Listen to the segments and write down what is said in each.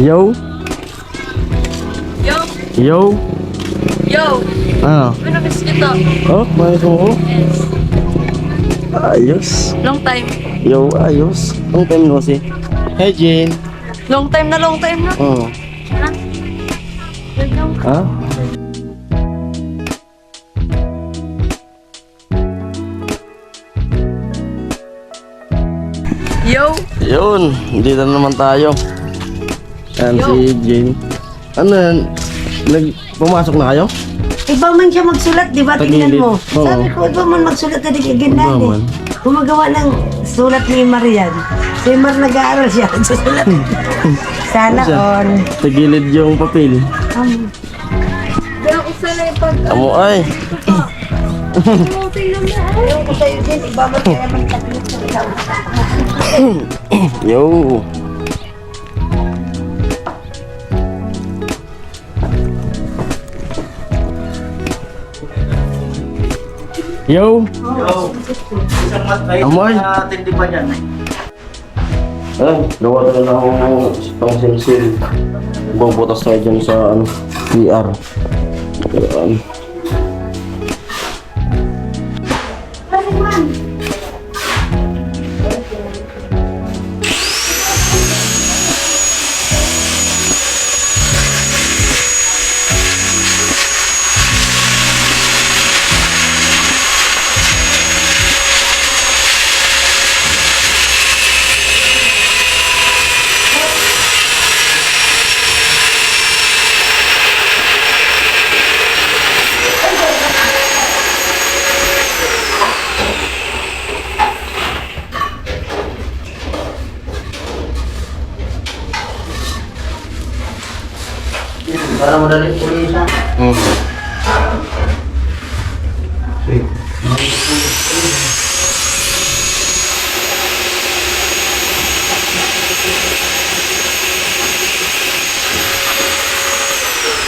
Yo. Yo. Yo. Yo. Ano? Ano miss kita? Oh, manis mo. Yes. Ayos. Long time. Yo, ayos. Ang time no si. Hey, Jane. Long time na. Oh. Ha? Long. Ha? Yo. Yun, dito na naman tayo. Yan Yo. si Jane. Ano yan? Pumasok na kayo? Iba man siya magsulat, di ba? Tingnan mo. Oo. Sabi ko, iba man magsulat na di Iba kagandahan man. eh. Gumagawa ng sulat ni Marian. Si Mar nag-aaral siya. Susulat. Sana Siya. on. Tagilid yung papel. Pero ako sana yung pag... Amo ay. Tingnan mo. Ayaw ko sa'yo din, iba man kaya man taklit sa Yo. Yo. Isang matay Amoy. na tindi pa dyan. Ay, gawa na lang akong pang sensil. Bubutas tayo dyan sa ano, PR. Ayan. Para madali pulisan.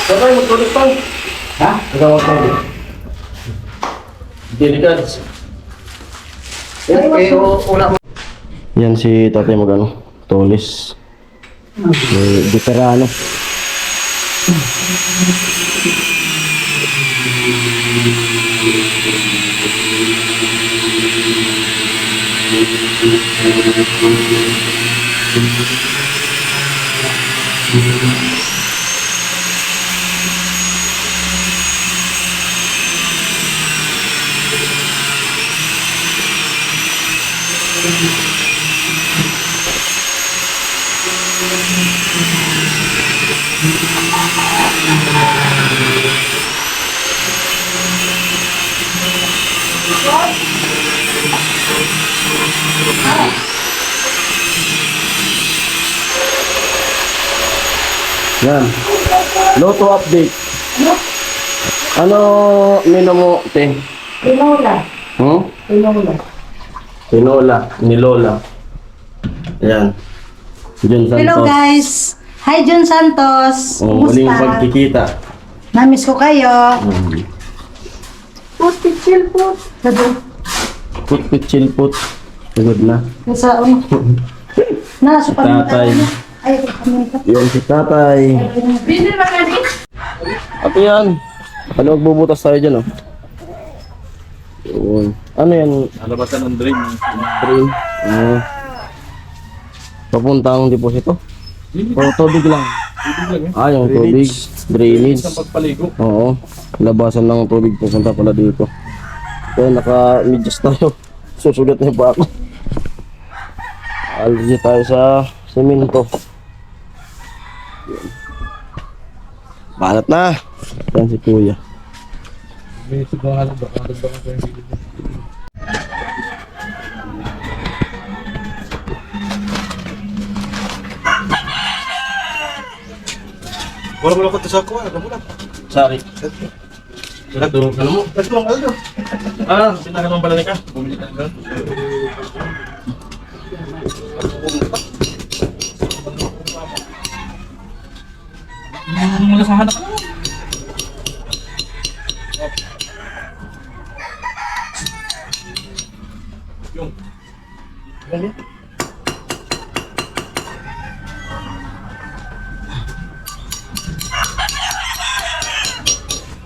Sabay, magtulit pa. Ha? Ikaw magtulit. Delicads. Eh, una mo. Yan si tatay magano, tulis. Veterano. Yan. Loto update. Ano menu mo, te? Tinola. Hmm? Tinola. Tinola, ni Lola. Yan. John Santos. Hello guys. Hi John Santos. Oh, muling Kumusta? pagkikita. Namiss ko kayo. Puti chill po. Put put chill put. Sugod na. Sa ano? Nasa Tatay. Ay, kami ka. Yan si tatay. Binil ba gani? Ato yan. Ano magbubutas tayo dyan, oh? Yun. Ano yan? Nalabasan ng drain. Drain. Papuntang deposito? O tubig lang? Ah, yung tubig. Drainage. Isang pagpaligo. Oo. Labasan ng tubig pupunta pala dito. Kaya naka-medyas tayo. Susugat na yung pa ako. Alis tayo sa semento. Yun. Balat na. Yan si kuya. May subukan ba? Halag ba ko yung gilid? Wala mo lang ko sa ako. Ano mo lang? Sorry. Sugat doon. Ano mo? Let's go, Aldo. Ah, binakan mo pala ka. Bumili ka na. Mula sa hanap. Yung.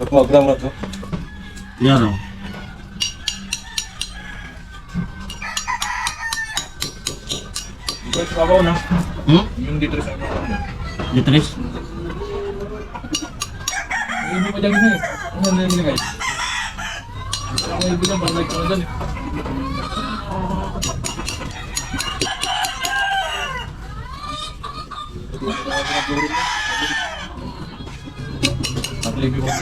Wag lang to. Yan o. Ito sa babaw na. Hmm? Yung dito sa babaw na. Ditris? Hindi pa dyan na eh. Ano na nilagay? Ang may bilang bandag ko na dyan eh. Naglibi mo.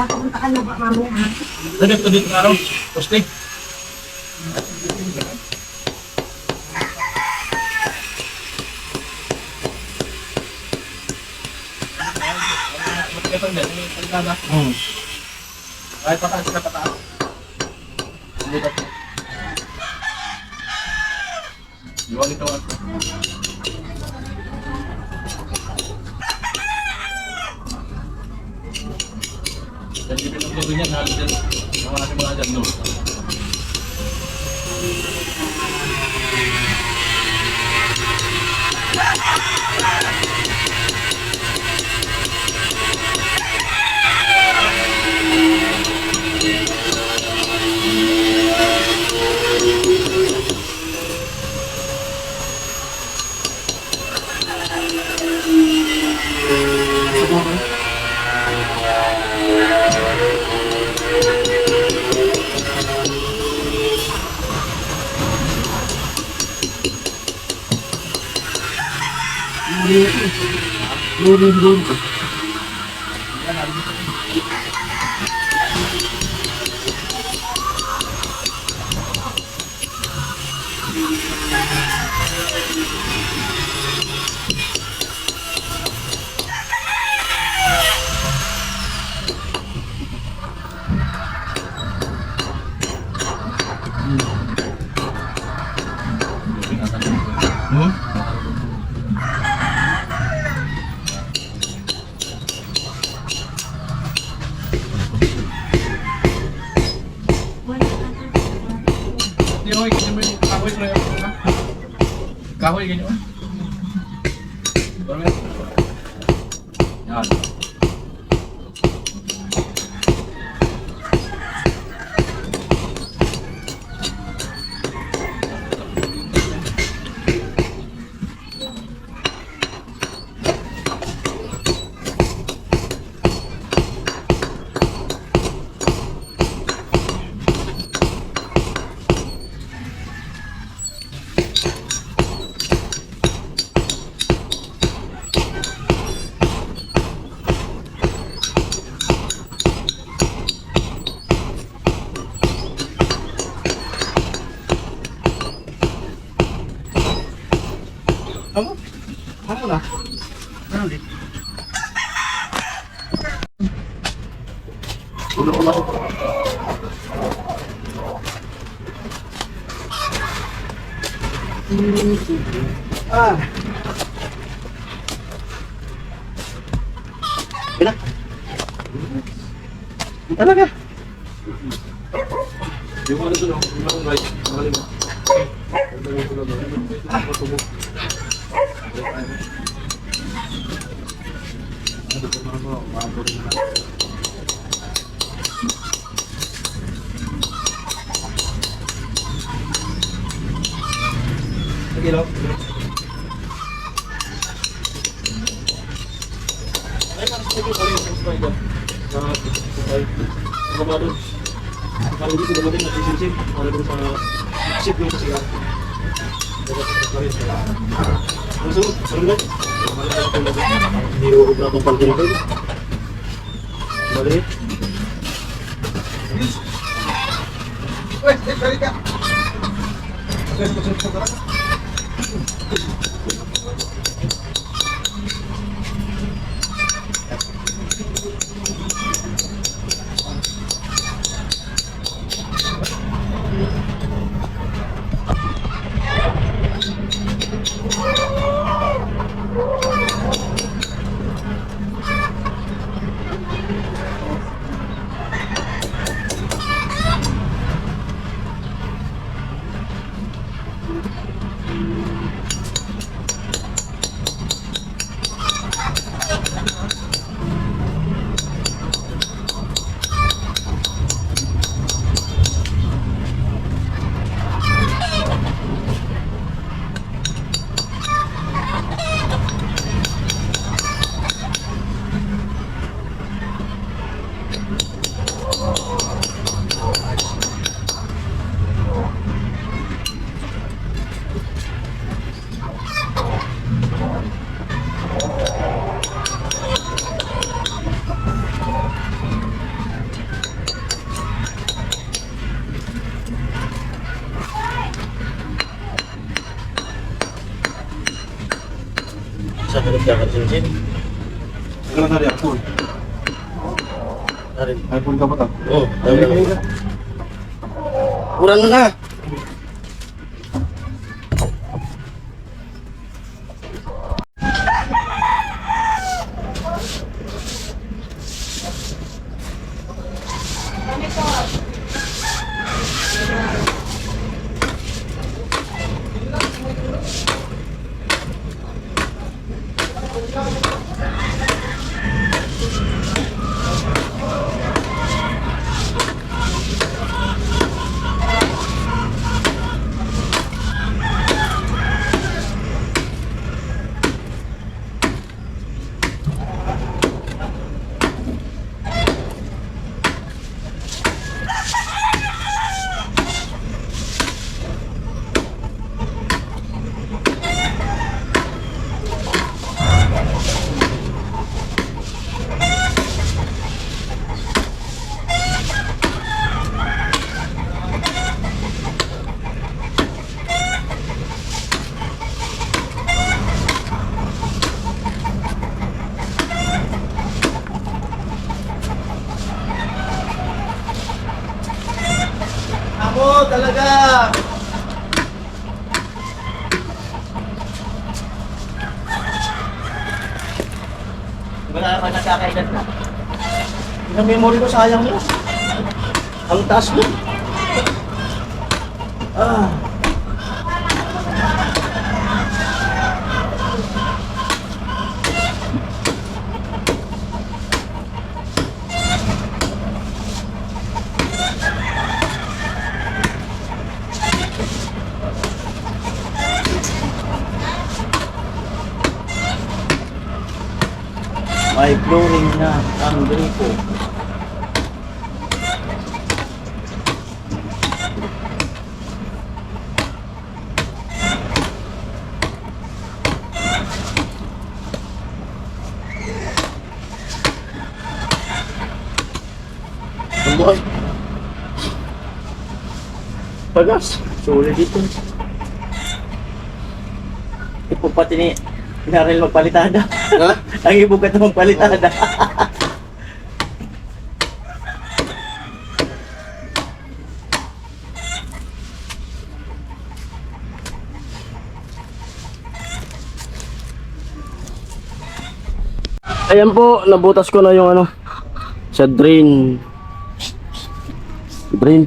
Nakapunta ka na ba mamaya ha? Dito dito araw. Poste. Hmm. Ay, pataas ka pataas. Iwan ito. Jadi pinag-tuloy niya, halos yan. Ang ating mga dyan, no? Hmm? Hindi mo, ikinin mo yung kahoy ko yung kahoy, ganyan mo. Yan. Kamu? Kamu lah. Nanti. Udah. Ah. Bila? Talaga? Yung ano doon, yung mga guys, mga lima. Sige lang. Ay, nakasipin ko rin yung spider. Nakabado. Kalau hindi ko dumating at isinsin, para doon sa ship yung kasi yan. Ang sunod, sarunod. Hindi ko ubra pang pangkin ko. Balik. Weh, balik ka! Guys, pasok ka. sa pinagkakasinsin. Kailan na rin ako? Narin. iPhone ka ba ka? Oo, tayo na. Kurang na. Ako talaga! Wala naman nagkakailan na. Yung memory ko sayang mo. Ang taas mo. May flooring na ang gripo. Buhay. Pagas. Sulit dito. Ipo pati ni Narel magpalitada. Ha? Ang ibugat na magpalitada. Ayan po, nabutas ko na yung ano sa drain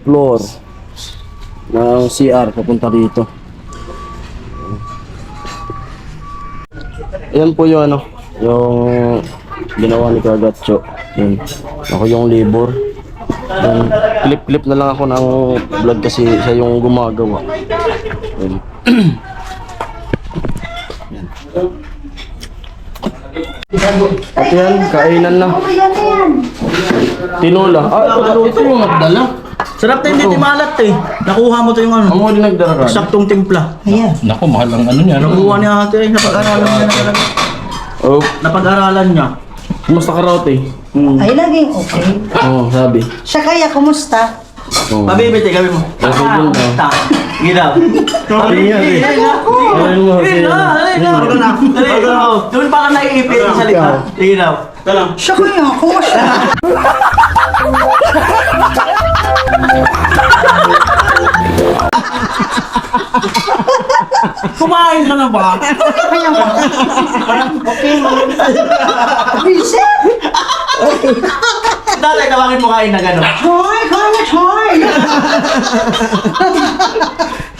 floor ng CR papunta dito. Ayan po yung ano, yung ginawa ni Kagatcho. Yun. Ako yung labor. Yun. Clip na lang ako ng vlog kasi siya yung gumagawa. Yun. At yan, kainan na. Tinola. Ito yung nagdala. Sarap na hindi timalat eh. Nakuha mo to yung ano. Ang mo din nagdala. Saktong timpla. Ayan. Naku, mahal ang ano niya. Nakuha ni ate eh. Napag-aralan niya na talaga. Oh, Napag-aralan niya. kumusta ka raw, te? Ay, naging okay. Oo, sabi. Siya kaya, kumusta? Oo. Pabibiti, gawin mo. Okay, yun daw. Ta. Ginaw. Sige nga, te. Ayun mo, sige. Organ na. Doon pa ka naiipit sa likod. Ginaw. Siya kaya, kumusta? Kumain ka na ba? Vincent! Dati tawagin mo kain na gano'n. Choy! Kaya, Choy!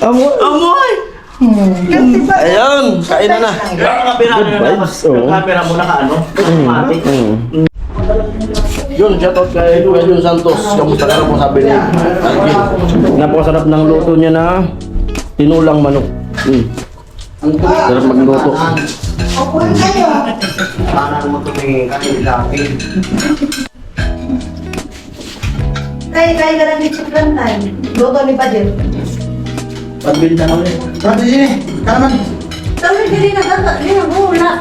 Amoy! Ayun, kainan na. Nakapira Good vibes, oo. Nakapira mo na ka ano? Automatic. Yun, shoutout kay Kuya Jun Santos. Kamusta ka na po, sabi ni Alvin. Napakasarap ng luto niya na tinulang manok. Sarap magluto. Okay kayo. Paano mo tumingin ka ni Lucky? Kaya ka lang dito sa time. Luto ni Padir. Pagbinta na ulit. Pwede din eh. Kalaman. Tawag ka rin na wala.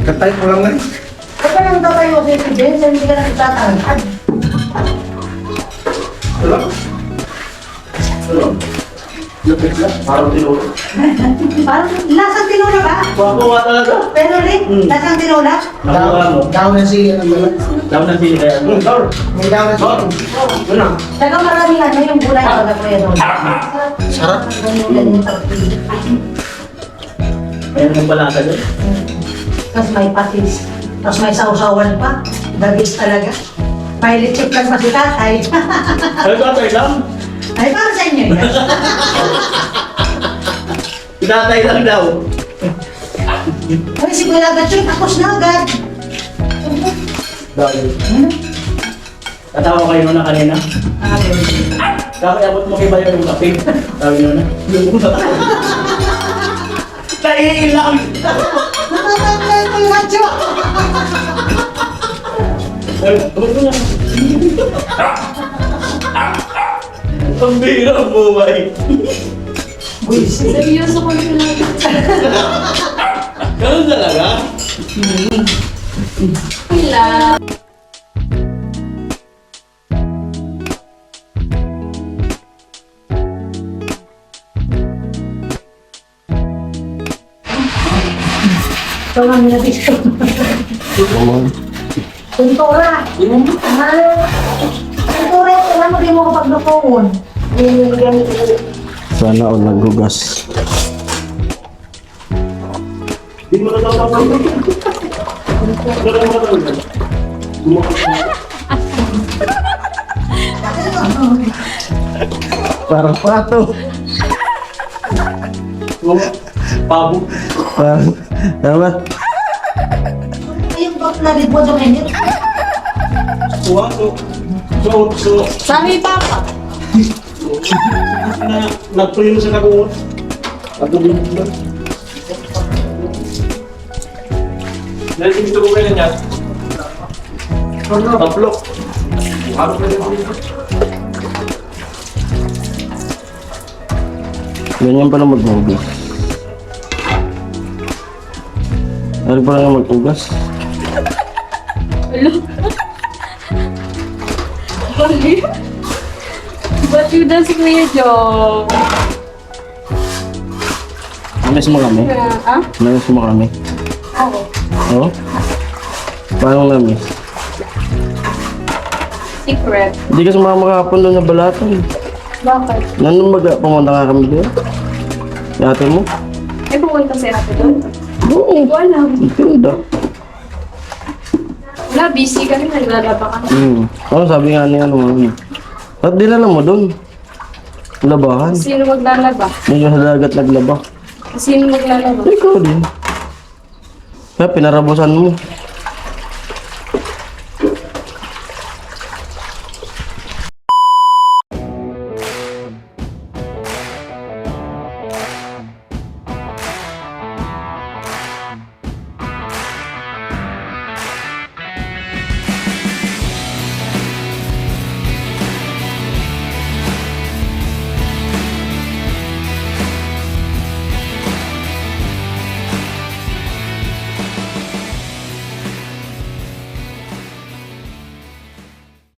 Katay ko lang eh. Kapag nang tatayo si Vincent, hindi ka nagtatangkad. Hello? Hello? Lupit lang. Parang tinulog. Parang lasang tinola ba? Kuha talaga. Pero rin, lasang tinola? Nakuha mo. Daw na siya ng balat. Daw na sili kaya. May daw na siya. Ano? Taga maraming ano yung gulay ko na kuya doon. Sarap. Mayroon ng balata dyan. Tapos may patis. Tapos may sausawan pa. Dagis talaga. May lechip lang pa si tatay. Ay, tatay lang. Ay, para sa inyo yan. Tatay lang daw. Ay, si Kuya Gatchon, tapos na agad. Dahil. Katawa kayo na kanina. Kakayabot mo kay Bayo yung kape. Sabi nyo na. Naiilang! Matatanda yung Kuya Gatchon. Ay, abot mo na. Ang bihirang buhay. Seryoso ko na. Ganun talaga? Wala. Ito nga minabis ko. Naman. Tuntura. Tuntura, kailan mo rin mo kapag napungon. Sana all naghugas. Hindi mo natatapan. Ganun mo talaga. Parang pato. Pabo. Parang, tama? Yung bak na libo sa minute. Kuha to. So, Sabi Papa. na nagprino sa kagungot. At nabibig lang. Dahil gusto ko kayo niya. Tatlo. Ano ka dito? Ganyan pala maghugas. Ano pala nga maghugas? Hello? Bali? Ba't yun na si Kuya Joe? Namiss mo kami? Ah? Namiss mo kami? Oo. Oo? Paano namiss? Secret. Hindi ka sumama kahapon doon na balatan. Bakit? Nandun pumunta nga kami doon? Yung ate mo? Ay, pumunta si ate doon? Oo. Hindi ko alam. Tinda. Wala, busy kami. Naglalaba kami. Ano sabi nga niya ano? At dinala mo doon? Labahan. Sino maglalaba? Medyo sa dagat naglaba. Sino maglalaba? Ikaw din. Kaya pinarabusan mo.